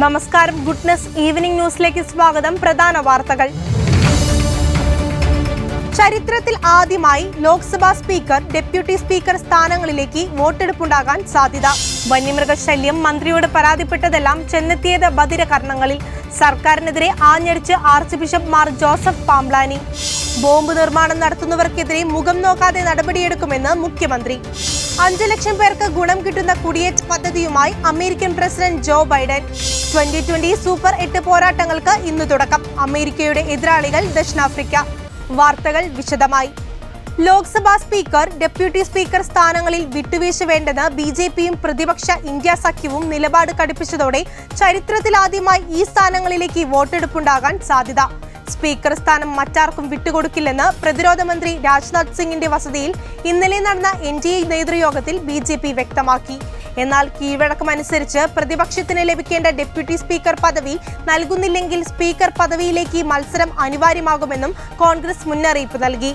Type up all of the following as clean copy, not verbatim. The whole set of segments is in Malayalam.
നമസ്കാരം, ഗുഡ്നസ് ഈവനിംഗ് ന്യൂസിലേക്ക് സ്വാഗതം. പ്രധാന വാർത്തകൾ. ചരിത്രത്തിൽ ആദ്യമായി ലോക്സഭാ സ്പീക്കർ, ഡെപ്യൂട്ടി സ്പീക്കർ സ്ഥാനങ്ങളിലേക്ക് വോട്ടെടുപ്പുണ്ടാകാൻ സാധ്യത. വന്യമൃഗശല്യം മന്ത്രിയോട് പരാതിപ്പെട്ടതെല്ലാം ചെന്നെത്തിയത് ബധിരകർണങ്ങളിൽ. സർക്കാരിനെതിരെ ആഞ്ഞടിച്ച് archbishop Mar Joseph Pamplany. Bomb നിർമ്മാണം നടത്തുന്നവർക്കെതിരെ മുഖം നോക്കാതെ നടപടിയെടുക്കുമെന്ന് മുഖ്യമന്ത്രി. 5 ലക്ഷം പേർക്ക് ഗുണം കിട്ടുന്ന കുടിയേറ്റ പദ്ധതിയുമായി American president Joe Biden. 2020 super 8 പോരാട്ടങ്ങൾക്ക് ഇന്ന് തുടക്കം. അമേരിക്കയുടെ എതിരാളികൾ ദക്ഷിണാഫ്രിക്ക. വാർത്തകൾ വിശദമായി. ലോക്സഭാ സ്പീക്കർ, ഡെപ്യൂട്ടി സ്പീക്കർ സ്ഥാനങ്ങളിൽ വിട്ടുവീഴ്ച വേണ്ടെന്ന് BJPയും പ്രതിപക്ഷ ഇന്ത്യ സഖ്യവും നിലപാട് കടുപ്പിച്ചതോടെ ചരിത്രത്തിലാദ്യമായി ഈ സ്ഥാനങ്ങളിലേക്ക് വോട്ടെടുപ്പുണ്ടാകാൻ സാധ്യത. സ്പീക്കർ സ്ഥാനം മറ്റാർക്കും വിട്ടുകൊടുക്കില്ലെന്ന് പ്രതിരോധ മന്ത്രി രാജ്നാഥ് സിംഗിന്റെ വസതിയിൽ ഇന്നലെ നടന്ന NDA നേതൃയോഗത്തിൽ BJP വ്യക്തമാക്കി. എന്നാൽ കീഴ്വഴക്കമനുസരിച്ച് പ്രതിപക്ഷത്തിന് ലഭിക്കേണ്ട ഡെപ്യൂട്ടി സ്പീക്കർ പദവി നൽകുന്നില്ലെങ്കിൽ സ്പീക്കർ പദവിയിലേക്ക് മത്സരം അനിവാര്യമാകുമെന്നും കോൺഗ്രസ് മുന്നറിയിപ്പ് നൽകി.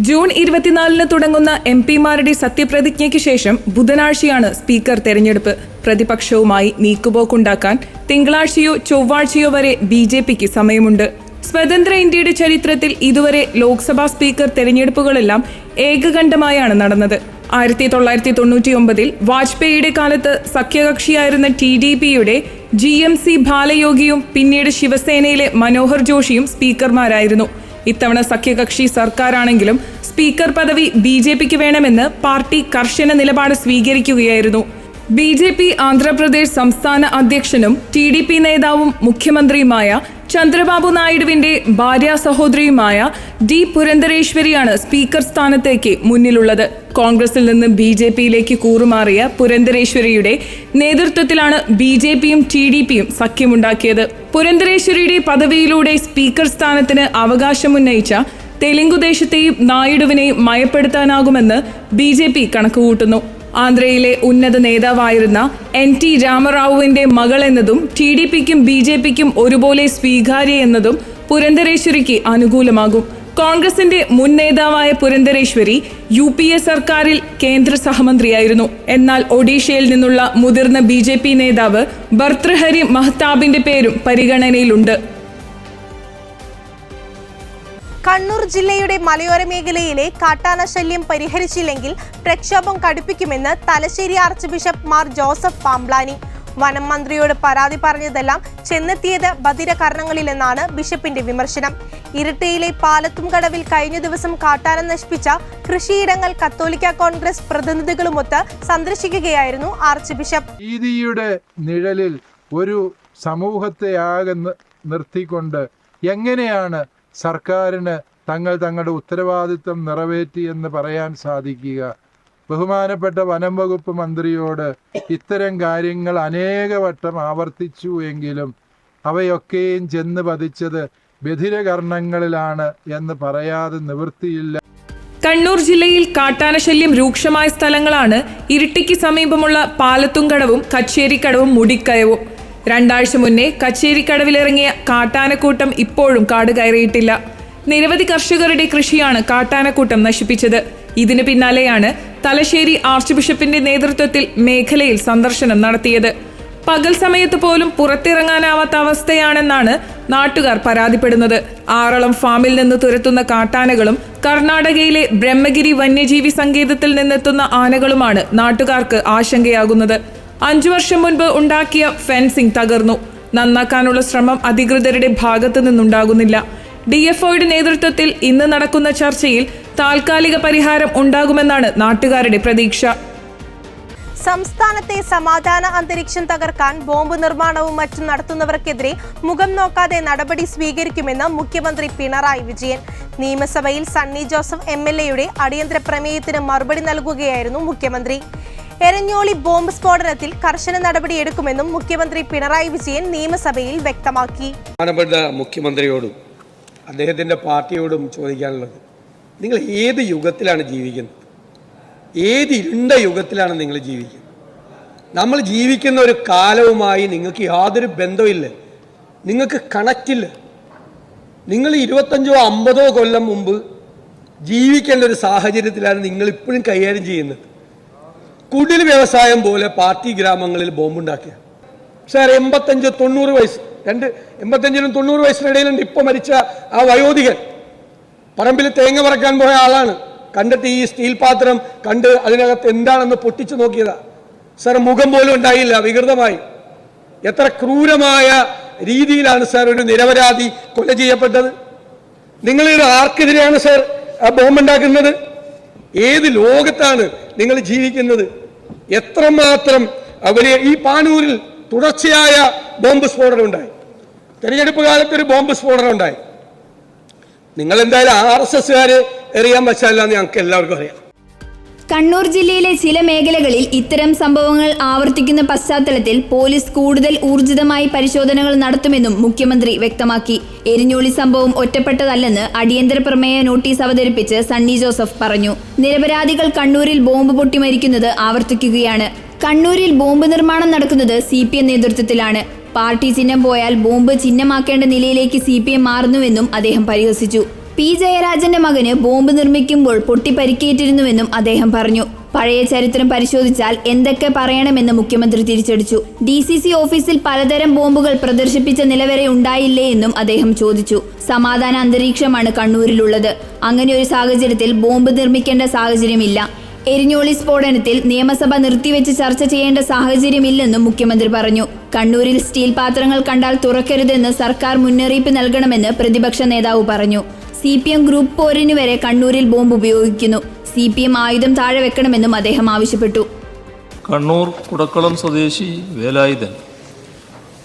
ജൂൺ 24 തുടങ്ങുന്ന MP-മാരുടെ സത്യപ്രതിജ്ഞയ്ക്ക് ശേഷം ബുധനാഴ്ചയാണ് സ്പീക്കർ തെരഞ്ഞെടുപ്പ്. പ്രതിപക്ഷവുമായി നീക്കുപോക്കുണ്ടാക്കാൻ തിങ്കളാഴ്ചയോ ചൊവ്വാഴ്ചയോ വരെ BJPക്ക് സമയമുണ്ട്. സ്വതന്ത്ര ഇന്ത്യയുടെ ചരിത്രത്തിൽ ഇതുവരെ ലോക്സഭാ സ്പീക്കർ തെരഞ്ഞെടുപ്പുകളെല്ലാം ഏകകണ്ഠമായാണ് നടന്നത്. 1999 വാജ്പേയിയുടെ കാലത്ത് സഖ്യകക്ഷിയായിരുന്ന TDPയുടെ GMC ബാലയോഗിയും പിന്നീട് ശിവസേനയിലെ മനോഹർ ജോഷിയും സ്പീക്കർമാരായിരുന്നു. ഇത്തവണ സഖ്യകക്ഷി സർക്കാരാണെങ്കിലും സ്പീക്കർ പദവി BJPക്ക് വേണമെന്ന് പാർട്ടി കർശന നിലപാട് സ്വീകരിക്കുകയായിരുന്നു. BJP ആന്ധ്രാപ്രദേശ് സംസ്ഥാന അധ്യക്ഷനും TDP നേതാവും മുഖ്യമന്ത്രിയുമായ ചന്ദ്രബാബു നായിഡുവിന്റെ ഭാര്യ സഹോദരിയുമായ D. പുരന്ദരേശ്വരിയാണ് സ്പീക്കർ സ്ഥാനത്തേക്ക് മുന്നിലുള്ളത്. കോൺഗ്രസിൽ നിന്ന് BJPയിലേക്ക് കൂറുമാറിയ പുരന്ദരേശ്വരിയുടെ നേതൃത്വത്തിലാണ് BJPയും TDPയും സഖ്യമുണ്ടാക്കിയത്. പുരന്ദരേശ്വരിയുടെ പദവിയിലൂടെ സ്പീക്കർ സ്ഥാനത്തിന് അവകാശമുന്നയിച്ച തെലുങ്കുദേശത്തെയും നായിഡുവിനെയും മയപ്പെടുത്താനാകുമെന്ന് BJP കണക്കുകൂട്ടുന്നു. ആന്ധ്രയിലെ ഉന്നത നേതാവായിരുന്ന NT രാമറാവുവിന്റെ മകൾ എന്നതും TDPക്കും BJPക്കും ഒരുപോലെ സ്വീകാര്യ എന്നതും പുരന്ദരേശ്വരിക്ക് അനുകൂലമാകും. കോൺഗ്രസിന്റെ മുൻ നേതാവായ പുരന്ദരേശ്വരി UPA സർക്കാരിൽ കേന്ദ്ര സഹമന്ത്രിയായിരുന്നു. എന്നാൽ ഒഡീഷയിൽ നിന്നുള്ള മുതിർന്ന BJP നേതാവ് ഭർതൃഹരി മഹ്താബിന്റെ പേരും പരിഗണനയിലുണ്ട്. കണ്ണൂർ ജില്ലയുടെ മലയോര മേഖലയിലെ കാട്ടാന ശല്യം പരിഹരിച്ചില്ലെങ്കിൽ പ്രക്ഷോഭം കടുപ്പിക്കുമെന്ന് തലശ്ശേരി ആർച്ച് ബിഷപ്പ് മാർ ജോസഫ് പാംബ്ലാനി. വനം മന്ത്രിയോട് പരാതി പറഞ്ഞതെല്ലാം ചെന്നെത്തിയത് ബധിരകർണങ്ങളിലെന്നാണ് ബിഷപ്പിന്റെ വിമർശനം. ഇരിട്ടിയിലെ പാലത്തുംകടവിൽ കഴിഞ്ഞ ദിവസം കാട്ടാന നശിപ്പിച്ച കൃഷിയിടങ്ങൾ കത്തോലിക്ക കോൺഗ്രസ് പ്രതിനിധികളുമൊത്ത് സന്ദർശിക്കുകയായിരുന്നു ആർച്ച് ബിഷപ്പ്. നീതിയുടെ നിഴലിൽ ഒരു സമൂഹത്തെ ആകെ നിർത്തിക്കൊണ്ട് എങ്ങനെയാണ് സർക്കാരിന് തങ്ങളുടെ ഉത്തരവാദിത്വം നിറവേറ്റിയെന്ന് പറയാൻ സാധിക്കുക? ബഹുമാനപ്പെട്ട വനം വകുപ്പ് മന്ത്രിയോട് ഇത്തരം കാര്യങ്ങൾ അനേകവട്ടം ആവർത്തിച്ചു എങ്കിലും അവയൊക്കെയും ചെന്ന് പതിച്ചത് ബധിരകർണങ്ങളിലാണ് എന്ന് പറയാതെ നിവൃത്തിയില്ല. കണ്ണൂർ ജില്ലയിൽ കാട്ടാനശല്യം രൂക്ഷമായ സ്ഥലങ്ങളാണ് ഇരിട്ടിക്ക് സമീപമുള്ള പാലത്തുംകടവും കച്ചേരിക്കടവും മുടിക്കയവും. 2 ആഴ്ച മുന്നേ കച്ചേരിക്കടവിലിറങ്ങിയ കാട്ടാനക്കൂട്ടം ഇപ്പോഴും കാട് കയറിയിട്ടില്ല. നിരവധി കർഷകരുടെ കൃഷിയാണ് കാട്ടാനക്കൂട്ടം നശിപ്പിച്ചത്. ഇതിന് പിന്നാലെയാണ് തലശ്ശേരി ആർച്ച് ബിഷപ്പിന്റെ നേതൃത്വത്തിൽ മേഖലയിൽ സന്ദർശനം നടത്തിയത്. പകൽ സമയത്ത് പോലും പുറത്തിറങ്ങാനാവാത്ത അവസ്ഥയാണെന്നാണ് നാട്ടുകാർ പരാതിപ്പെടുന്നത്. ആറളം ഫാമിൽ നിന്ന് തുരത്തുന്ന കാട്ടാനകളും കർണാടകയിലെ ബ്രഹ്മഗിരി വന്യജീവി സങ്കേതത്തിൽ നിന്നെത്തുന്ന ആനകളുമാണ് നാട്ടുകാർക്ക് ആശങ്കയാകുന്നത്. 5 വർഷം മുൻപ് ഉണ്ടാക്കിയ ഫെൻസിംഗ് തകർന്നു. നന്നാക്കാനുള്ള ശ്രമം അധികൃതരുടെ ഭാഗത്തു നിന്നുണ്ടാകുന്നില്ല. DFOയുടെ നേതൃത്വത്തിൽ ഇന്ന് നടക്കുന്ന ചർച്ചയിൽ താൽക്കാലിക പരിഹാരം ഉണ്ടാകുമെന്നാണ് നാട്ടുകാരുടെ പ്രതീക്ഷ. സംസ്ഥാനത്തെ സമാധാന അന്തരീക്ഷം തകർക്കാൻ ബോംബ് നിർമ്മാണവും മറ്റും നടത്തുന്നവർക്കെതിരെ മുഖം നോക്കാതെ നടപടി സ്വീകരിക്കുമെന്ന് മുഖ്യമന്ത്രി പിണറായി വിജയൻ. നിയമസഭയിൽ സണ്ണി ജോസഫ് MLAയുടെ അടിയന്തര പ്രമേയത്തിന് മറുപടി നൽകുകയായിരുന്നു മുഖ്യമന്ത്രി. എരഞ്ഞോളി ബോംബ് സ്ഫോടനത്തിൽ കർശന നടപടിയെടുക്കുമെന്നും മുഖ്യമന്ത്രി പിണറായി വിജയൻ നിയമസഭയിൽ വ്യക്തമാക്കി. മുഖ്യമന്ത്രിയോടും അദ്ദേഹത്തിന്റെ പാർട്ടിയോടും ചോദിക്കാനുള്ളത്, നിങ്ങൾ ഏത് യുഗത്തിലാണ് ജീവിക്കുന്നത്? ഏത് ഇരുണ്ട യുഗത്തിലാണ് നിങ്ങൾ ജീവിക്കുന്നത്? നമ്മൾ ജീവിക്കുന്ന ഒരു കാലവുമായി നിങ്ങൾക്ക് യാതൊരു ബന്ധമില്ല, നിങ്ങൾക്ക് കണക്റ്റില്ല. നിങ്ങൾ 25 or 50 കൊല്ലം മുമ്പ് ജീവിക്കേണ്ട ഒരു സാഹചര്യത്തിലാണ് നിങ്ങൾ ഇപ്പോഴും കൈകാര്യം ചെയ്യുന്നത്. കുടിൽ വ്യവസായം പോലെ പാർട്ടി ഗ്രാമങ്ങളിൽ ബോംബുണ്ടാക്കിയ സാർ 85-90 വയസ്സ്, 85-90 വയസ്സിനിടയിലുണ്ട് ഇപ്പോൾ മരിച്ച ആ വയോധികൻ. പറമ്പിൽ തേങ്ങ പറക്കാൻ പോയ ആളാണ്. കണ്ടിട്ട് ഈ സ്റ്റീൽ പാത്രം കണ്ട് അതിനകത്ത് എന്താണെന്ന് പൊട്ടിച്ചു നോക്കിയതാ. സാർ മുഖം പോലും ഉണ്ടായില്ല, വികൃതമായി. എത്ര ക്രൂരമായ രീതിയിലാണ് സാർ ഒരു നിരപരാധി കൊല ചെയ്യപ്പെട്ടത്. നിങ്ങളുടെ ആർക്കെതിരെയാണ് സാർ ബോംബുണ്ടാക്കുന്നത്? ഏത് ലോകത്താണ് നിങ്ങൾ ജീവിക്കുന്നത്? എത്രമാത്രം വലിയ ഈ പാനൂരിൽ തുടർച്ചയായ ബോംബ് സ്ഫോടനം ഉണ്ടായി. തെരഞ്ഞെടുപ്പ് കാലത്ത് ഒരു ബോംബ് സ്ഫോടനം ഉണ്ടായി. നിങ്ങൾ എന്തായാലും RSSകാര് എറിയാൻ വച്ചാലെന്ന് ഞങ്ങൾക്ക് എല്ലാവർക്കും അറിയാം. കണ്ണൂർ ജില്ലയിലെ ചില മേഖലകളിൽ ഇത്തരം സംഭവങ്ങൾ ആവർത്തിക്കുന്ന പശ്ചാത്തലത്തിൽ പോലീസ് കൂടുതൽ ഊർജിതമായി പരിശോധനകൾ നടത്തുമെന്നും മുഖ്യമന്ത്രി വ്യക്തമാക്കി. എരിഞ്ഞോളി സംഭവം ഒറ്റപ്പെട്ടതല്ലെന്ന് അടിയന്തര പ്രമേയ നോട്ടീസ് അവതരിപ്പിച്ച് സണ്ണി ജോസഫ് പറഞ്ഞു. നിരപരാധികൾ കണ്ണൂരിൽ ബോംബ് പൊട്ടി മരിക്കുന്നത് ആവർത്തിക്കുകയാണ്. കണ്ണൂരിൽ ബോംബ് നിർമ്മാണം നടക്കുന്നത് CPM നേതൃത്വത്തിലാണ്. പാർട്ടി ചിഹ്നം പോയാൽ ബോംബ് ചിഹ്നമാക്കേണ്ട നിലയിലേക്ക് CPM മാറുന്നുവെന്നും അദ്ദേഹം പരിഹസിച്ചു. P. ജയരാജന്റെ മകന് ബോംബ് നിർമ്മിക്കുമ്പോൾ പൊട്ടി പരിക്കേറ്റിരുന്നുവെന്നും അദ്ദേഹം പറഞ്ഞു. പഴയ ചരിത്രം പരിശോധിച്ചാൽ എന്തൊക്കെ പറയണമെന്ന് മുഖ്യമന്ത്രി തിരിച്ചടിച്ചു. DCC ഓഫീസിൽ പലതരം ബോംബുകൾ പ്രദർശിപ്പിച്ച നിലവരെ ഉണ്ടായില്ലേ എന്നും അദ്ദേഹം ചോദിച്ചു. സമാധാന അന്തരീക്ഷമാണ് കണ്ണൂരിലുള്ളത്. അങ്ങനെ ഒരു സാഹചര്യത്തിൽ ബോംബ് നിർമ്മിക്കേണ്ട സാഹചര്യമില്ല. എരിഞ്ഞോളി സ്ഫോടനത്തിൽ നിയമസഭ നിർത്തിവെച്ച് ചർച്ച ചെയ്യേണ്ട സാഹചര്യമില്ലെന്നും മുഖ്യമന്ത്രി പറഞ്ഞു. കണ്ണൂരിൽ സ്റ്റീൽ പാത്രങ്ങൾ കണ്ടാൽ തുറക്കരുതെന്ന് സർക്കാർ മുന്നറിയിപ്പ് നൽകണമെന്ന് പ്രതിപക്ഷ നേതാവ് പറഞ്ഞു. CPM ഗ്രൂപ്പ് പോരിന് വരെ കണ്ണൂരിൽ ബോംബ് ഉപയോഗിക്കുന്നു. CPM ആയുധം താഴെ വെക്കണമെന്നും അദ്ദേഹം ആവശ്യപ്പെട്ടു. കണ്ണൂർ കുടക്കളം സ്വദേശി വേലായുധൻ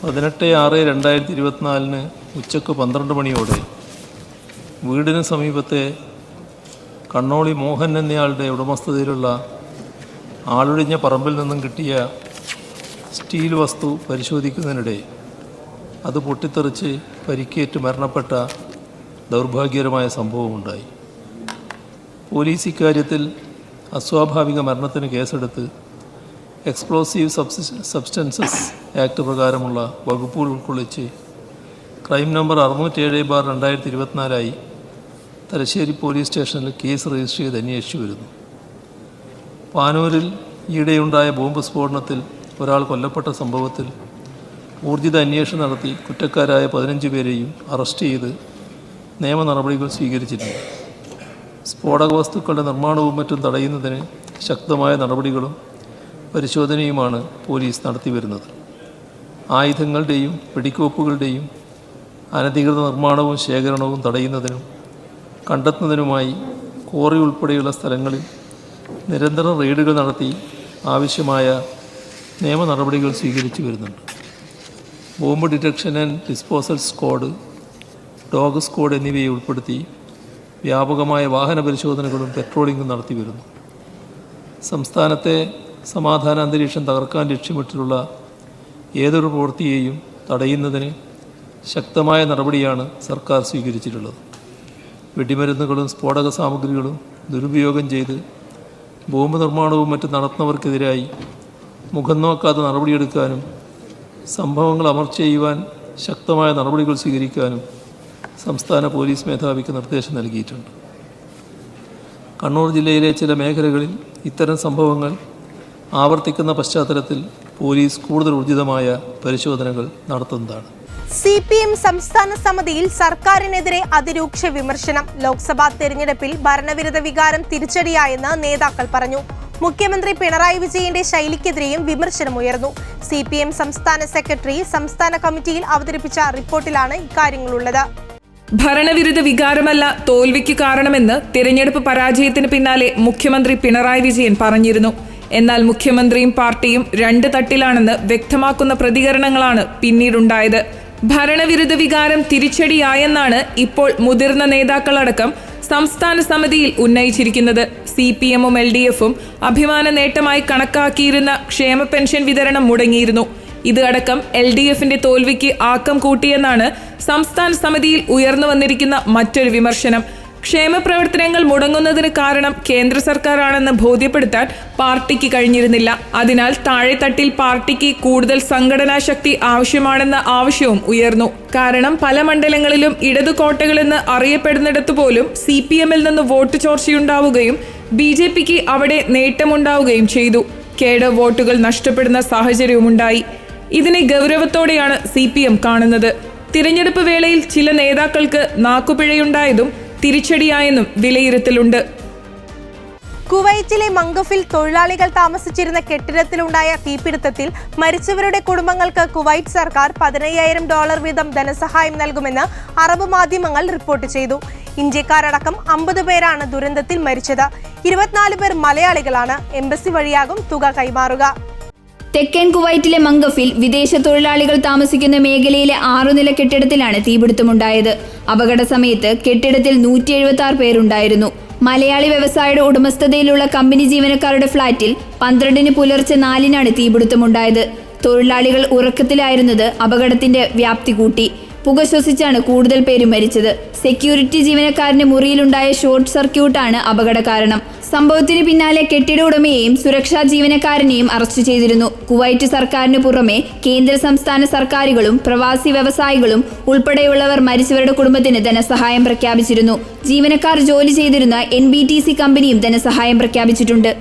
18/6/2024 ഉച്ചക്ക് 12 മണിയോടെ വീടിന് സമീപത്തെ കണ്ണോളി മോഹൻ എന്നയാളുടെ ഉടമസ്ഥതയിലുള്ള ആളൊഴിഞ്ഞ പറമ്പിൽ നിന്നും കിട്ടിയ സ്റ്റീൽ വസ്തു പരിശോധിക്കുന്നതിനിടെ അത് പൊട്ടിത്തെറിച്ച് പരിക്കേറ്റ് മരണപ്പെട്ട ദൗർഭാഗ്യകരമായ സംഭവമുണ്ടായി. പോലീസ് ഇക്കാര്യത്തിൽ അസ്വാഭാവിക മരണത്തിന് കേസെടുത്ത് എക്സ്പ്ലോസീവ് സബ്സ്റ്റൻസസ് ആക്ട് പ്രകാരമുള്ള വകുപ്പുകൾ ഉൾക്കൊള്ളിച്ച് ക്രൈം നമ്പർ 607/2024 തലശ്ശേരി പോലീസ് സ്റ്റേഷനിൽ കേസ് രജിസ്റ്റർ ചെയ്ത് അന്വേഷിച്ചു വരുന്നു. പാനൂരിൽ ഈയിടെയുണ്ടായ ബോംബ് സ്ഫോടനത്തിൽ ഒരാൾ കൊല്ലപ്പെട്ട സംഭവത്തിൽ ഊർജിത അന്വേഷണം നടത്തി കുറ്റക്കാരായ 15 പേരെയും അറസ്റ്റ് ചെയ്ത് നിയമ നടപടികൾ സ്വീകരിച്ചിട്ടുണ്ട്. സ്ഫോടക വസ്തുക്കളുടെ നിർമ്മാണവും മറ്റും തടയുന്നതിന് ശക്തമായ നടപടികളും പരിശോധനയുമാണ് പോലീസ് നടത്തിവരുന്നത്. ആയുധങ്ങളുടെയും വെടിക്കോപ്പുകളുടെയും അനധികൃത നിർമ്മാണവും ശേഖരണവും തടയുന്നതിനും കണ്ടെത്തുന്നതിനുമായി ക്വാറി ഉൾപ്പെടെയുള്ള സ്ഥലങ്ങളിൽ നിരന്തരം റെയ്ഡുകൾ നടത്തി ആവശ്യമായ നിയമ നടപടികൾ സ്വീകരിച്ചു വരുന്നുണ്ട്. Bomb detection and disposal squad, dog squad എന്നിവയെ ഉൾപ്പെടുത്തി വ്യാപകമായ വാഹന പരിശോധനകളും പെട്രോളിങ്ങും നടത്തി വരുന്നു. സംസ്ഥാനത്തെ സമാധാന അന്തരീക്ഷം തകർക്കാൻ ലക്ഷ്യമിട്ടുള്ള ഏതൊരു പ്രവൃത്തിയെയും തടയുന്നതിന് ശക്തമായ നടപടിയാണ് സർക്കാർ സ്വീകരിച്ചിട്ടുള്ളത്. വെടിമരുന്നുകളും സ്ഫോടക സാമഗ്രികളും ദുരുപയോഗം ചെയ്ത് ബോംബ് നിർമ്മാണവും മറ്റും നടത്തുന്നവർക്കെതിരായി മുഖം നോക്കാതെ നടപടിയെടുക്കാനും സംഭവങ്ങൾ അമർച്ച ചെയ്യുവാൻ ശക്തമായ നടപടികൾ സ്വീകരിക്കാനും സംസ്ഥാന പോലീസ് മേധാവിക്ക് നിർദ്ദേശം നൽകിയിട്ടുണ്ട്. കണ്ണൂർ ജില്ലയിലെ ചില മേഖലകളിൽ ഇത്തരം സംഭവങ്ങൾ ആവർത്തിക്കുന്ന പശ്ചാത്തലത്തിൽ പോലീസ് കൂടുതൽ ഊർജിതമായ പരിശോധനകൾ നടത്തുന്നതാണ്. CPM സംസ്ഥാന സമിതിയിൽ സർക്കാരിനെതിരെ അതിരൂക്ഷ വിമർശനം. ലോക്സഭാ തെരഞ്ഞെടുപ്പിൽ ഭരണവിരുദ്ധ വികാരം തിരിച്ചടിയായെന്ന് നേതാക്കൾ പറഞ്ഞു. മുഖ്യമന്ത്രി പിണറായി വിജയന്റെ ശൈലിക്കെതിരെയും വിമർശനമുയർന്നു. CPM സംസ്ഥാന സെക്രട്ടറി സംസ്ഥാന കമ്മിറ്റിയിൽ അവതരിപ്പിച്ച റിപ്പോർട്ടിലാണ് ഇക്കാര്യങ്ങളുള്ളത്. ഭരണവിരുദ്ധ വികാരമല്ല തോൽവിക്ക് കാരണമെന്ന് തിരഞ്ഞെടുപ്പ് പരാജയത്തിന് പിന്നാലെ മുഖ്യമന്ത്രി പിണറായി വിജയൻ പറഞ്ഞിരുന്നു. എന്നാൽ മുഖ്യമന്ത്രിയും പാർട്ടിയും രണ്ട് തട്ടിലാണെന്ന് വ്യക്തമാക്കുന്ന പ്രതികരണങ്ങളാണ് പിന്നീടുണ്ടായത്. ഭരണവിരുദ്ധ വികാരം തിരിച്ചടിയായെന്നാണ് ഇപ്പോൾ മുതിർന്ന നേതാക്കളടക്കം സംസ്ഥാന സമിതിയിൽ ഉന്നയിച്ചിരിക്കുന്നത്. CPM-ഉം LDF-ഉം അഭിമാന നേട്ടമായി കണക്കാക്കിയിരുന്ന ക്ഷേമ പെൻഷൻ വിതരണം മുടങ്ങിയിരുന്നു. ഇത് അടക്കം LDF-ന്റെ തോൽവിക്ക് ആക്കം കൂട്ടിയെന്നാണ് സംസ്ഥാന സമിതിയിൽ ഉയർന്നു വന്നിരിക്കുന്ന മറ്റൊരു വിമർശനം. ക്ഷേമ പ്രവർത്തനങ്ങൾ മുടങ്ങുന്നതിന് കാരണം കേന്ദ്ര സർക്കാരാണെന്ന് ബോധ്യപ്പെടുത്താൻ പാർട്ടിക്ക് കഴിഞ്ഞിരുന്നില്ല. അതിനാൽ താഴെത്തട്ടിൽ പാർട്ടിക്ക് കൂടുതൽ സംഘടനാ ശക്തി ആവശ്യമാണെന്ന ആവശ്യവും ഉയർന്നു. കാരണം പല മണ്ഡലങ്ങളിലും ഇടതു കോട്ടകളെന്ന് അറിയപ്പെടുന്നിടത്തു പോലും CPM-ൽ നിന്ന് വോട്ട് ചോർച്ചയുണ്ടാവുകയും BJPക്ക് അവിടെ നേട്ടമുണ്ടാവുകയും ചെയ്തു. കേഡർ വോട്ടുകൾ നഷ്ടപ്പെടുന്ന സാഹചര്യവുമുണ്ടായി. ഇതിനെ ഗൗരവത്തോടെയാണ് CPM കാണുന്നത്. തിരഞ്ഞെടുപ്പ് വേളയിൽ ചില നേതാക്കൾക്ക് നാക്കുപിഴയുണ്ടായതും തിരിച്ചടിയായെന്നും വിലയിരുത്തലുണ്ട്. കുവൈറ്റിലെ മംഗഫിൽ തൊഴിലാളികൾ താമസിച്ചിരുന്ന കെട്ടിടത്തിലുണ്ടായ തീപിടുത്തത്തിൽ മരിച്ചവരുടെ കുടുംബങ്ങൾക്ക് കുവൈറ്റ് സർക്കാർ $15,000 വീതം ധനസഹായം നൽകുമെന്ന് അറബ് മാധ്യമങ്ങൾ റിപ്പോർട്ട് ചെയ്തു. ഇന്ത്യക്കാരടക്കം 50 പേരാണ് ദുരന്തത്തിൽ മരിച്ചത്. 24 പേർ മലയാളികളാണ്. എംബസി വഴിയാകും തുക കൈമാറുക. തെക്കൻ കുവൈറ്റിലെ മംഗഫിൽ വിദേശ തൊഴിലാളികൾ താമസിക്കുന്ന മേഖലയിലെ 6 നില കെട്ടിടത്തിലാണ് തീപിടുത്തമുണ്ടായത്. അപകട സമയത്ത് കെട്ടിടത്തിൽ 176 പേരുണ്ടായിരുന്നു. മലയാളി വ്യവസായിയുടെ ഉടമസ്ഥതയിലുള്ള കമ്പനി ജീവനക്കാരുടെ ഫ്ളാറ്റിൽ 12 പുലർച്ചെ 4 തീപിടുത്തമുണ്ടായത്. തൊഴിലാളികൾ ഉറക്കത്തിലായിരുന്നത് അപകടത്തിന്റെ വ്യാപ്തി കൂട്ടി. പുക ശ്വസിച്ചാണ് കൂടുതൽ പേര് മരിച്ചത്. സെക്യൂരിറ്റി ജീവനക്കാരന്റെ മുറിയിലുണ്ടായ ഷോർട്ട് സർക്യൂട്ടാണ് അപകട കാരണം. സംഭവത്തിന് പിന്നാലെ കെട്ടിട ഉടമയെയും സുരക്ഷാ ജീവനക്കാരനെയും അറസ്റ്റ് ചെയ്തിരുന്നു. കുവൈറ്റ് സർക്കാരിന് പുറമെ കേന്ദ്ര സംസ്ഥാന സർക്കാരുകളും പ്രവാസി വ്യവസായികളും ഉൾപ്പെടെയുള്ളവർ മരിച്ചവരുടെ കുടുംബത്തിന് ധനസഹായം പ്രഖ്യാപിച്ചിരുന്നു. ജീവനക്കാർ ജോലി ചെയ്തിരുന്ന NBTC കമ്പനിയും ധനസഹായം പ്രഖ്യാപിച്ചിട്ടുണ്ട്.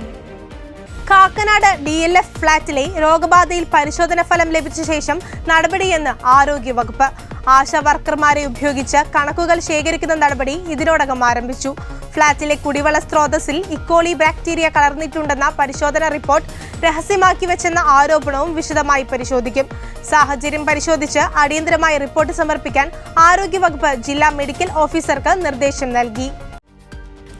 കാക്കനാട് DLF ഫ്ളാറ്റിലെ രോഗബാധയിൽ പരിശോധന ഫലം ലഭിച്ച ശേഷം നടപടിയെന്ന് ആരോഗ്യവകുപ്പ്. ആശാ വർക്കർമാരെ ഉപയോഗിച്ച് കണക്കുകൾ ശേഖരിക്കുന്ന നടപടി ഇതിനോടകം ആരംഭിച്ചു. ഫ്ളാറ്റിലെ കുടിവെള്ള സ്രോതസ്സിൽ ഇക്കോളി ബാക്ടീരിയ കലർന്നിട്ടുണ്ടെന്ന പരിശോധന റിപ്പോർട്ട് രഹസ്യമാക്കി വെച്ചെന്ന ആരോപണവും വിശദമായി പരിശോധിക്കും. സാഹചര്യം പരിശോധിച്ച് അടിയന്തരമായി റിപ്പോർട്ട് സമർപ്പിക്കാൻ ആരോഗ്യവകുപ്പ് ജില്ലാ മെഡിക്കൽ ഓഫീസർക്ക് നിർദ്ദേശം നൽകി.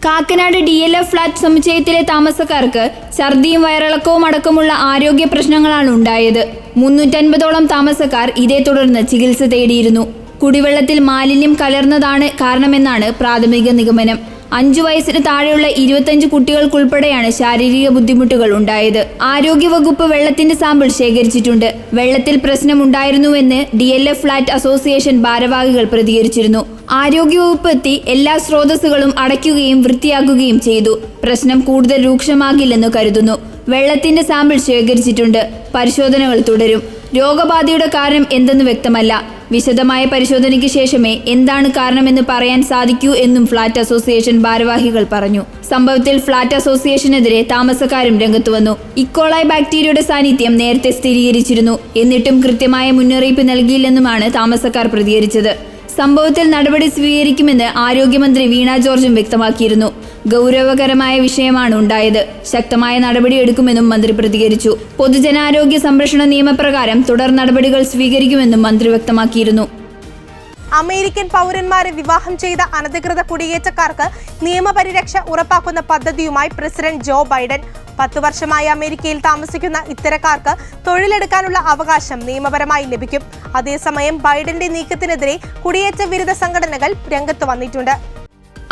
കാക്കനാട് DLF ഫ്ളാറ്റ് സമുച്ചയത്തിലെ താമസക്കാർക്ക് ഛർദിയും വയറിളക്കവും അടക്കമുള്ള ആരോഗ്യ പ്രശ്നങ്ങളാണ് ഉണ്ടായത്. 350ഓളം താമസക്കാർ ഇതേ തുടർന്ന് ചികിത്സ തേടിയിരുന്നു. കുടിവെള്ളത്തിൽ മാലിന്യം കലർന്നതാണ് കാരണമെന്നാണ് പ്രാഥമിക നിഗമനം. 5 വയസ്സിന് താഴെയുള്ള 25 കുട്ടികൾക്കുൾപ്പെടെയാണ് ശാരീരിക ബുദ്ധിമുട്ടുകൾ ഉണ്ടായത്. ആരോഗ്യവകുപ്പ് വെള്ളത്തിന്റെ സാമ്പിൾ ശേഖരിച്ചിട്ടുണ്ട്. വെള്ളത്തിൽ പ്രശ്നമുണ്ടായിരുന്നുവെന്ന് DLF ഫ്ളാറ്റ് അസോസിയേഷൻ ഭാരവാഹികൾ പ്രതികരിച്ചിരുന്നു. ആരോഗ്യവകുപ്പ് എത്തി എല്ലാ സ്രോതസ്സുകളും അടയ്ക്കുകയും വൃത്തിയാക്കുകയും ചെയ്തു. പ്രശ്നം കൂടുതൽ രൂക്ഷമാകില്ലെന്ന് കരുതുന്നു. വെള്ളത്തിന്റെ സാമ്പിൾ ശേഖരിച്ചിട്ടുണ്ട്. പരിശോധനകൾ തുടരും. രോഗബാധയുടെ കാരണം എന്തെന്ന് വ്യക്തമല്ല. വിശദമായ പരിശോധനയ്ക്ക് ശേഷമേ എന്താണ് കാരണമെന്ന് പറയാൻ സാധിക്കൂ എന്നും ഫ്ളാറ്റ് അസോസിയേഷൻ ഭാരവാഹികൾ പറഞ്ഞു. സംഭവത്തിൽ ഫ്ളാറ്റ് അസോസിയേഷനെതിരെ താമസക്കാരും രംഗത്തുവന്നു. ഇക്കോളായി ബാക്ടീരിയയുടെ സാന്നിധ്യം നേരത്തെ സ്ഥിരീകരിച്ചിരുന്നു. എന്നിട്ടും കൃത്യമായ മുന്നറിയിപ്പ് നൽകിയില്ലെന്നുമാണ് താമസക്കാർ പ്രതികരിച്ചത്. സംഭവത്തിൽ നടപടി സ്വീകരിക്കുമെന്ന് ആരോഗ്യമന്ത്രി വീണ ജോർജും വ്യക്തമാക്കിയിരുന്നു. ഗൗരവകരമായ വിഷയമാണ് ഉണ്ടായത്. ശക്തമായ നടപടിയെടുക്കുമെന്നും മന്ത്രി പ്രതികരിച്ചു. പൊതുജനാരോഗ്യ സംരക്ഷണ നിയമപ്രകാരം തുടർ നടപടികൾ സ്വീകരിക്കുമെന്നും മന്ത്രി വ്യക്തമാക്കിയിരുന്നു. അമേരിക്കൻ പൗരന്മാരെ വിവാഹം ചെയ്ത അനധികൃത കുടിയേറ്റക്കാർക്ക് നിയമപരിരക്ഷ ഉറപ്പാക്കുന്ന പദ്ധതിയുമായി പ്രസിഡന്റ് ജോ ബൈഡൻ. 10 വർഷമായി അമേരിക്കയിൽ താമസിക്കുന്ന ഇത്തരക്കാർക്ക് തൊഴിലെടുക്കാനുള്ള അവകാശം നിയമപരമായി ലഭിക്കും. അതേസമയം ബൈഡന്റെ നീക്കത്തിനെതിരെ കുടിയേറ്റ വിരുദ്ധ സംഘടനകൾ രംഗത്ത് വന്നിട്ടുണ്ട്.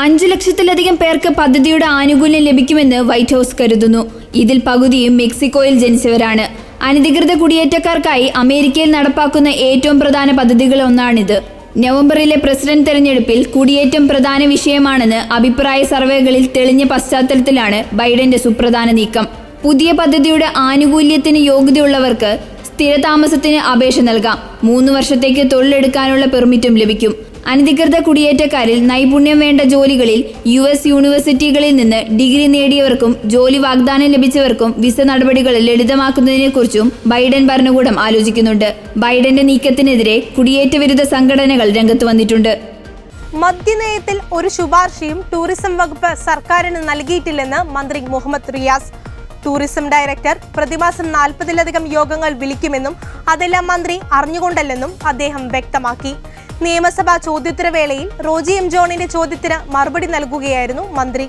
5 ലക്ഷത്തിലധികം പേർക്ക് പദ്ധതിയുടെ ആനുകൂല്യം ലഭിക്കുമെന്ന് വൈറ്റ് ഹൗസ് കരുതുന്നു. ഇതിൽ പകുതിയും മെക്സിക്കോയിൽ ജനിച്ചവരാണ്. അനധികൃത കുടിയേറ്റക്കാർക്കായി അമേരിക്കയിൽ നടപ്പാക്കുന്ന ഏറ്റവും പ്രധാന പദ്ധതികളൊന്നാണിത്. നവംബറിലെ പ്രസിഡന്റ് തെരഞ്ഞെടുപ്പിൽ കുടിയേറ്റം പ്രധാന വിഷയമാണെന്ന് അഭിപ്രായ സർവേകളിൽ തെളിഞ്ഞ പശ്ചാത്തലത്തിലാണ് ബൈഡന്റെ സുപ്രധാന നീക്കം. പുതിയ പദ്ധതിയുടെ ആനുകൂല്യത്തിന് യോഗ്യതയുള്ളവർക്ക് സ്ഥിരതാമസത്തിന് അപേക്ഷ നൽകാം. 3 വർഷത്തേക്ക് തൊഴിലെടുക്കാനുള്ള പെർമിറ്റും ലഭിക്കും. അനധികൃത കുടിയേറ്റക്കാരിൽ നൈപുണ്യം വേണ്ട ജോലികളിൽ US യൂണിവേഴ്സിറ്റികളിൽ നിന്ന് ഡിഗ്രി നേടിയവർക്കും ജോലി വാഗ്ദാനം ലഭിച്ചവർക്കും വിസ നടപടികൾ ലളിതമാക്കുന്നതിനെക്കുറിച്ചും ബൈഡൻ ഭരണകൂടം ആലോചിക്കുന്നുണ്ട്. ബൈഡന്റെ നീക്കത്തിനെതിരെ കുടിയേറ്റ വിരുദ്ധ സംഘടനകൾ രംഗത്ത് വന്നിട്ടുണ്ട്. മദ്യനയത്തിൽ ഒരു ശുപാർശയും ടൂറിസം വകുപ്പ് സർക്കാരിന് നൽകിയിട്ടില്ലെന്ന് മന്ത്രി മുഹമ്മദ് റിയാസ്. ടൂറിസം ഡയറക്ടർ പ്രതിമാസം 40-ലധികം യോഗങ്ങൾ വിളിക്കുമെന്നും അതെല്ലാം മന്ത്രി അറിഞ്ഞുകൊണ്ടല്ലെന്നും അദ്ദേഹം വ്യക്തമാക്കി. നിയമസഭാ ചോദ്യോത്തരവേളയിൽ റോജി M. ജോണിന്റെ ചോദ്യത്തിന് മറുപടി നൽകുകയായിരുന്നു മന്ത്രി.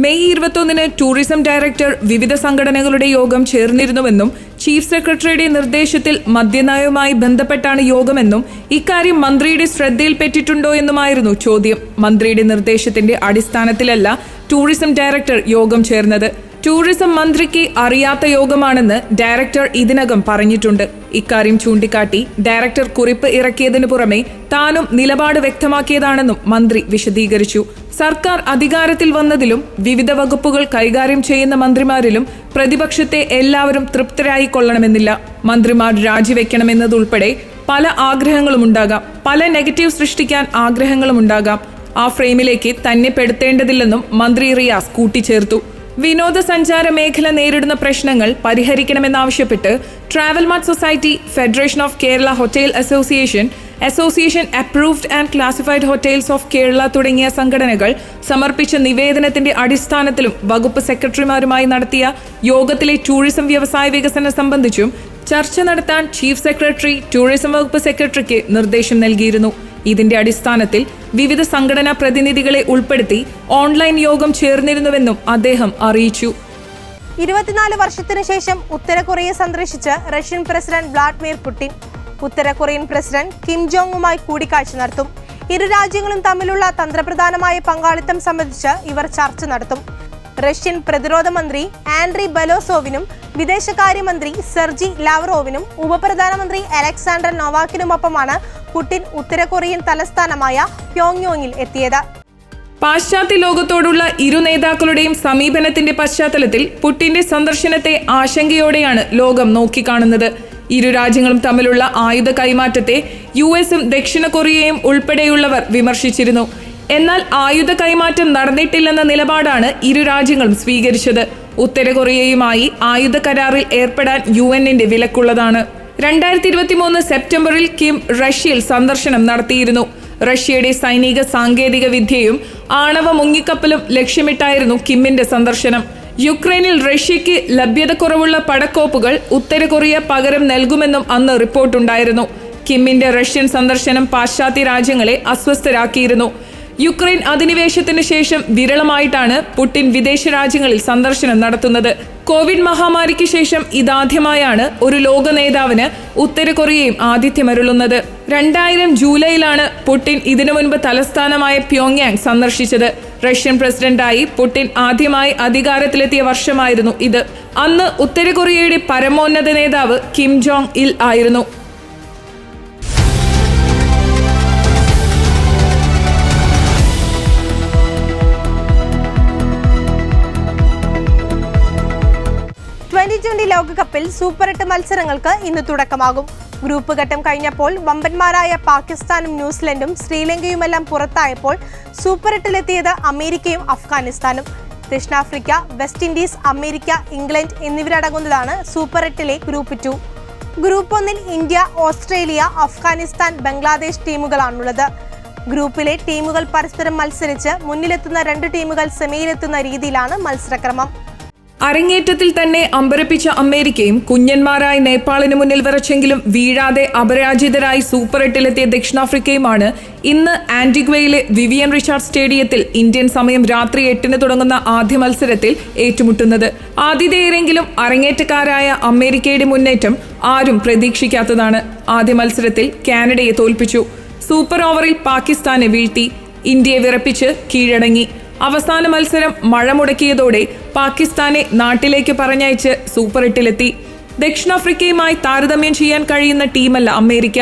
മെയ് 21 ടൂറിസം ഡയറക്ടർ വിവിധ സംഘടനകളുടെ യോഗം ചേർന്നിരുന്നുവെന്നും ചീഫ് സെക്രട്ടറിയുടെ നിർദ്ദേശത്തിൽ മദ്യനയവുമായി ബന്ധപ്പെട്ടാണ് യോഗമെന്നും ഇക്കാര്യം മന്ത്രിയുടെ ശ്രദ്ധയിൽപ്പെട്ടിട്ടുണ്ടോ എന്നുമായിരുന്നു ചോദ്യം. മന്ത്രിയുടെ നിർദ്ദേശത്തിന്റെ അടിസ്ഥാനത്തിലല്ല ടൂറിസം ഡയറക്ടർ യോഗം ചേർന്നത്. ടൂറിസം മന്ത്രിക്ക് അറിയാത്ത യോഗമാണെന്ന് ഡയറക്ടർ ഇതിനകം പറഞ്ഞിട്ടുണ്ട്. ഇക്കാര്യം ചൂണ്ടിക്കാട്ടി ഡയറക്ടർ കുറിപ്പ് ഇറക്കിയതിനു പുറമെ താനും നിലപാട് വ്യക്തമാക്കിയതാണെന്നും മന്ത്രി വിശദീകരിച്ചു. സർക്കാർ അധികാരത്തിൽ വന്നതിലും വിവിധ വകുപ്പുകൾ കൈകാര്യം ചെയ്യുന്ന മന്ത്രിമാരിലും പ്രതിപക്ഷത്തെ എല്ലാവരും തൃപ്തരായി കൊള്ളണമെന്നില്ല. മന്ത്രിമാർ രാജിവെക്കണമെന്നതുൾപ്പെടെ പല ആഗ്രഹങ്ങളുമുണ്ടാകാം. പല നെഗറ്റീവ് സൃഷ്ടിക്കാൻ ആഗ്രഹങ്ങളുമുണ്ടാകാം. ആ ഫ്രെയിമിലേക്ക് തന്നെ പെടുത്തേണ്ടതില്ലെന്നും മന്ത്രി റിയാസ് കൂട്ടിച്ചേർത്തു. വിനോദസഞ്ചാര മേഖല നേരിടുന്ന പ്രശ്നങ്ങൾ പരിഹരിക്കണമെന്നാവശ്യപ്പെട്ട് travel mart society, federation of Kerala hotel association, association approved and classified hotels of Kerala തുടങ്ങിയ സംഘടനകൾ സമർപ്പിച്ച നിവേദനത്തിന്റെ അടിസ്ഥാനത്തിലും വകുപ്പ് സെക്രട്ടറിമാരുമായി നടത്തിയ യോഗത്തിലെ ടൂറിസം വ്യവസായ വികസനം സംബന്ധിച്ചും ചർച്ച നടത്താൻ ചീഫ് സെക്രട്ടറി ടൂറിസം വകുപ്പ് സെക്രട്ടറിക്ക് നിർദ്ദേശം നൽകിയിരുന്നു. ഇതിന്റെ അടിസ്ഥാനത്തിൽ വിവിധ സംഘടനാ പ്രതിനിധികളെ ഉൾപ്പെടുത്തി ഓൺലൈൻ യോഗം ചേർന്നിരുന്നുവെന്നും അദ്ദേഹം അറിയിച്ചു. 24 വർഷത്തിനു ശേഷം ഉത്തര കൊറിയ സന്ദർശിച്ച് റഷ്യൻ പ്രസിഡന്റ് വ്ളാഡിമിർ പുടിൻ. ഉത്തര കൊറിയൻ പ്രസിഡന്റ് കിം ജോങ്ങുമായി കൂടിക്കാഴ്ച നടത്തും. ഇരു രാജ്യങ്ങളും തമ്മിലുള്ള തന്ത്രപ്രധാനമായ പങ്കാളിത്തം സംബന്ധിച്ച് ഇവർ ചർച്ച നടത്തും. റഷ്യൻ പ്രതിരോധ മന്ത്രി ആൻഡ്രി ബലോസോവിനും വിദേശകാര്യമന്ത്രി സെർജി ലാവ്റോവിനും ഉപപ്രധാനമന്ത്രി അലക്സാണ്ടർ നോവാക്കിനുമൊപ്പമാണ് പുടിൻ ഉത്തര കൊറിയൻ തലസ്ഥാനമായ പ്യോങ്യോങ്ങിൽ എത്തിയത്. പാശ്ചാത്യ ലോകത്തോടുള്ള ഇരു നേതാക്കളുടെയും സമീപനത്തിന്റെ പശ്ചാത്തലത്തിൽ പുടിന്റെ സന്ദർശനത്തെ ആശങ്കയോടെയാണ് ലോകം നോക്കിക്കാണുന്നത്. ഇരു രാജ്യങ്ങളും തമ്മിലുള്ള ആയുധ കൈമാറ്റത്തെ US-ഉം ദക്ഷിണ കൊറിയയും ഉൾപ്പെടെയുള്ളവർ വിമർശിച്ചിരുന്നു. എന്നാൽ ആയുധ കൈമാറ്റം നടന്നിട്ടില്ലെന്ന നിലപാടാണ് ഇരു രാജ്യങ്ങളും സ്വീകരിച്ചത്. ഉത്തര കൊറിയയുമായി ആയുധ കരാറിൽ ഏർപ്പെടാൻ UN-ന്റെ വിലക്കുള്ളതാണ്. 2023 സെപ്റ്റംബറിൽ കിം റഷ്യയിൽ സന്ദർശനം നടത്തിയിരുന്നു. റഷ്യയുടെ സൈനിക സാങ്കേതിക വിദ്യയും ആണവ മുങ്ങിക്കപ്പലും ലക്ഷ്യമിട്ടായിരുന്നു കിമ്മിന്റെ സന്ദർശനം. യുക്രൈനിൽ റഷ്യയ്ക്ക് ലഭ്യത കുറവുള്ള പടക്കോപ്പുകൾ ഉത്തര കൊറിയ പകരം നൽകുമെന്നും അന്ന് റിപ്പോർട്ടുണ്ടായിരുന്നു. കിമ്മിന്റെ റഷ്യൻ സന്ദർശനം പാശ്ചാത്യ രാജ്യങ്ങളെ അസ്വസ്ഥരാക്കിയിരുന്നു. യുക്രൈൻ അധിനിവേശത്തിന് ശേഷം വിരളമായിട്ടാണ് പുടിൻ വിദേശ രാജ്യങ്ങളിൽ സന്ദർശനം നടത്തുന്നത്. കോവിഡ് മഹാമാരിക്ക് ശേഷം ഇതാദ്യമായാണ് ഒരു ലോക നേതാവിന് ഉത്തര കൊറിയയും ആതിഥ്യമരുളുന്നത്. 2000 ജൂലൈയിലാണ് പുടിൻ ഇതിനു മുൻപ് തലസ്ഥാനമായ പ്യോങ്യാങ് സന്ദർശിച്ചത്. റഷ്യൻ പ്രസിഡന്റായി പുടിൻ ആദ്യമായി അധികാരത്തിലെത്തിയ വർഷമായിരുന്നു ഇത്. അന്ന് ഉത്തര കൊറിയയുടെ പരമോന്നത നേതാവ് കിം ജോങ് ഇൽ ആയിരുന്നു. T20 ലോകകപ്പിൽ സൂപ്പർ 8 മത്സരങ്ങൾക്ക് ഇന്ന് തുടക്കമാകും. ഗ്രൂപ്പ് ഘട്ടം കഴിഞ്ഞപ്പോൾ വമ്പന്മാരായ പാകിസ്ഥാനും ന്യൂസിലൻഡും ശ്രീലങ്കയുമെല്ലാം പുറത്തായപ്പോൾ സൂപ്പർ 8-ലെത്തിയത് അമേരിക്കയും അഫ്ഗാനിസ്ഥാനും. ദക്ഷിണാഫ്രിക്ക, വെസ്റ്റ് ഇൻഡീസ്, അമേരിക്ക, ഇംഗ്ലണ്ട് എന്നിവരടങ്ങുന്നതാണ് സൂപ്പർ 8-ലെ ഗ്രൂപ്പ് 2. ഗ്രൂപ്പ് 1-ൽ ഇന്ത്യ, ഓസ്ട്രേലിയ, അഫ്ഗാനിസ്ഥാൻ, ബംഗ്ലാദേശ് ടീമുകളാണുള്ളത്. ഗ്രൂപ്പിലെ ടീമുകൾ പരസ്പരം മത്സരിച്ച് മുന്നിലെത്തുന്ന 2 ടീമുകൾ സെമിയിലെത്തുന്ന രീതിയിലാണ് മത്സരക്രമം. അരങ്ങേറ്റത്തിൽ തന്നെ അമ്പരപ്പിച്ച അമേരിക്കയും കുഞ്ഞന്മാരായി നേപ്പാളിന് മുന്നിൽ വിറച്ചെങ്കിലും വീഴാതെ അപരാജിതരായി സൂപ്പർ 8-ലെത്തിയ ദക്ഷിണാഫ്രിക്കയുമാണ് ഇന്ന് ആന്റിഗ്വയിലെ വിവിയൻ റിച്ചാർഡ് സ്റ്റേഡിയത്തിൽ ഇന്ത്യൻ സമയം രാത്രി 8-ന് തുടങ്ങുന്ന ആദ്യ മത്സരത്തിൽ ഏറ്റുമുട്ടുന്നത്. ആതിഥേയരെങ്കിലും അരങ്ങേറ്റക്കാരായ അമേരിക്കയുടെ മുന്നേറ്റം ആരും പ്രതീക്ഷിക്കാത്തതാണ്. ആദ്യ മത്സരത്തിൽ കാനഡയെ തോൽപ്പിച്ചു. സൂപ്പർ ഓവറിൽ പാകിസ്ഥാനെ വീഴ്ത്തി. ഇന്ത്യയെ വിറപ്പിച്ച് കീഴടങ്ങി. അവസാന മത്സരം മഴ മുടക്കിയതോടെ പാകിസ്ഥാനെ നാട്ടിലേക്ക് പറഞ്ഞയച്ച് സൂപ്പർ 8-ലെത്തി. ദക്ഷിണാഫ്രിക്കയുമായി താരതമ്യം ചെയ്യാൻ കഴിയുന്ന ടീമല്ല അമേരിക്ക.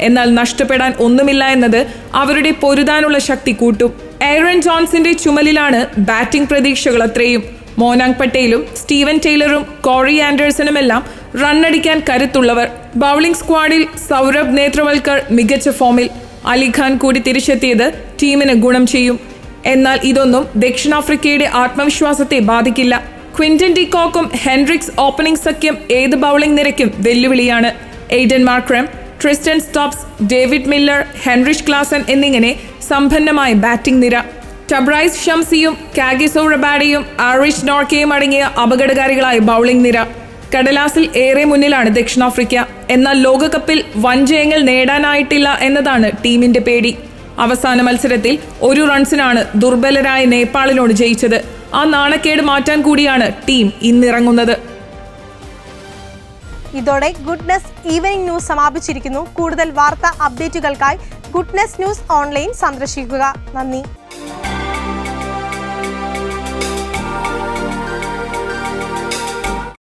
എന്നാൽ നഷ്ടപ്പെടാൻ ഒന്നുമില്ല എന്നത് അവരുടെ പൊരുതാനുള്ള ശക്തി കൂട്ടും. എയറൻ ജോൺസിന്റെ ചുമലിലാണ് ബാറ്റിംഗ് പ്രതീക്ഷകൾ അത്രയും. മോനാങ് പട്ടേലും Steven ടൈലറും quarry ആൻഡേഴ്സണുമെല്ലാം റണ്ണടിക്കാൻ കരുത്തുള്ളവർ. Bowling സ്ക്വാഡിൽ Saurabh Netravalkar മികച്ച ഫോമിൽ. അലിഖാൻ കൂടി തിരിച്ചെത്തിയത് ടീമിന് ഗുണം ചെയ്യും. എന്നാൽ ഇതൊന്നും ദക്ഷിണാഫ്രിക്കയുടെ ആത്മവിശ്വാസത്തെ ബാധിക്കില്ല. ക്വിന്റൻ ഡി കോക്കും ഹെൻഡ്രിക്സ് ഓപ്പണിംഗ് സഖ്യം ഏത് ബൌളിംഗ് നിരക്കും വെല്ലുവിളിയാണ്. Aiden Markram, Tristan stops, David Miller, Heinrich Klaasen എന്നിങ്ങനെ സമ്പന്നമായ ബാറ്റിംഗ് നിര. ടബ്രൈസ് ഷംസിയും കാഗിസോ റബാഡയും ആറിഷ് നോർക്കയും അടങ്ങിയ അപകടകാരികളായ ബൌളിംഗ് നിര. കടലാസിൽ ഏറെ മുന്നിലാണ് ദക്ഷിണാഫ്രിക്ക. എന്നാൽ ലോകകപ്പിൽ വൻ ജയങ്ങൾ നേടാനായിട്ടില്ല എന്നതാണ് ടീമിന്റെ പേടി. അവസാന മത്സരത്തിൽ 1 റൺസിനാണ് ദുർബലരായ നേപ്പാളിനോട് ജയിച്ചത്. ആ നാണക്കേട് മാറ്റാൻ കൂടിയാണ് ടീം ഇന്നിറങ്ങുന്നത്. ഇതോടെ ഗുഡ്നെസ് ഈവനിംഗ് ന്യൂസ് സമാപിച്ചിരിക്കുന്നു. കൂടുതൽ വാർത്താ അപ്ഡേറ്റുകൾക്കായി ഗുഡ്നെസ് ന്യൂസ് ഓൺലൈൻ സന്ദർശിക്കുക. നന്ദി.